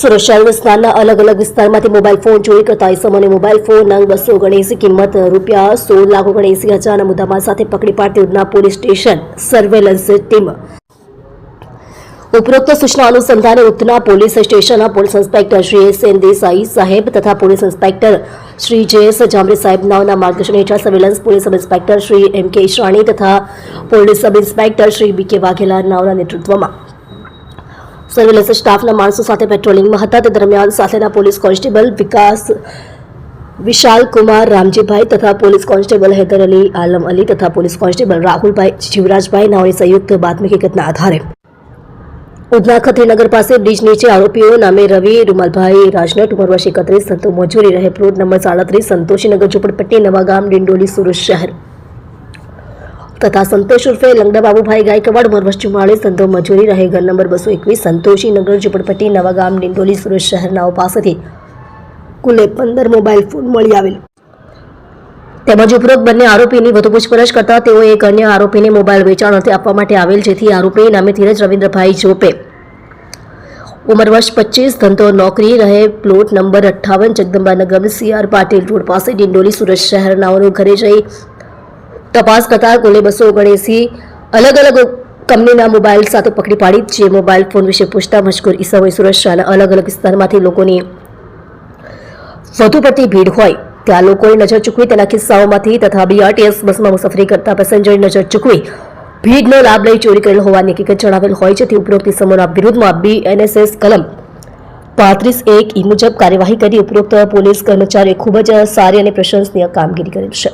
સુરત શહેર વિસ્તારના અલગ અલગ વિસ્તારમાંથી મોબાઈલ ફોન ચોરી કરતા ઇસમોને મોબાઈલ ફોન નંગ 279 કિંમત ₹16,79,000 મુદ્દામાલ સાથે પકડી પાડતી Udhna police station surveillance team ઉપરોક્ત सूचना अनुसंधाने उधना पोलीस स्टेशनના police inspector Shri S N. Desai સાહેબ તથા police inspector Shri J S. Jamre સાહેબ નાઓના માર્ગદર્શન હેઠળ surveillance police sub inspector Shri M K. Ishrani તથા police sub inspector Shri B K. Vaghela નાઓના નેતૃત્વમાં સર્વેલન્સ સ્ટાફના માણસો સાથે પેટ્રોલિંગમાં હતા. તે દરમિયાન સાથેના પોલીસ કોન્સ્ટેબલ વિશાલ કુમાર રામજીભાઈ તથા પોલીસ કોન્સ્ટેબલ હૈદર અલી આલમ અલી તથા પોલીસ કોન્સ્ટેબલ રાહુલભાઈ જીવરાજભાઈ નાઓની સંયુક્ત બાતમી હકીકતના આધારે ઉધના ખત્રીનગર પાસે બ્રિજ નીચે આરોપીઓ નામે રવિ રૂમાલભાઈ રાજનટ ઉંમર વર્ષ 31 ધંધો મજૂરી રહે પ્લોટ નંબર 37 સંતોષીનગર ઝુંપડપટ્ટી નવાગામ ડિંડોલી સુરત શહેર તથા સંતોષ ઉર્ફે લંગડા બાબુભાઈ ગાયકવાડ ઉંમર વર્ષ 44 ધંધો મજૂરી રહે ઘર નંબર 221 સંતોષીનગર ઝુંપડપટ્ટી નવાગામ ડિંડોલી સુરત શહેરનાઓ પાસેથી કુલ 15 મોબાઈલ ફોન મળી આવેલ તેમજ ઉપરોક્ત બંને આરોપીની વધુ પૂછપરછ કરતા તેઓ એક અન્ય આરોપીને મોબાઈલ વેચાણ અર્થે આપવા માટે આવેલ જેથી આરોપી નામે ધીરજ રવિન્દ્રભાઈ જોપે ઉંમર વર્ષ 25 ધંધો નોકરી રહે plot number 58 જગદંબાનગર CR Patil road પાસે ડિંડોલી સુરત શહેરનાઓનું ઘરે જઈ તપાસ કરતા કુલ 279 અલગ અલગ કંપનીના મોબાઈલ સાથે પકડી પાડી જે મોબાઈલ ફોન વિશે પૂછતા મજકૂર ઈસમોએ સુરત શહેરના અલગ અલગ વિસ્તારમાંથી લોકોની વધુ પડતી ભીડ હોય ત્યાં લોકોએ નજર ચૂકવી તેના કિસ્સાઓમાંથી તથા BRTS બસમાં મુસાફરી કરતા પેસેન્જરની નજર ચૂકવી ભીડનો લાભ લઈ ચોરી કરેલ હોવાની હકીકત જણાવેલ હોય જેથી ઉપરોક્ત ઇસમોના વિરુદ્ધમાં BNSS કલમ 35(1) મુજબ કાર્યવાહી કરી ઉપરોક્ત પોલીસ કર્મચારીએ ખૂબ જ સારી અને પ્રશંસનીય કામગીરી કરેલ છે.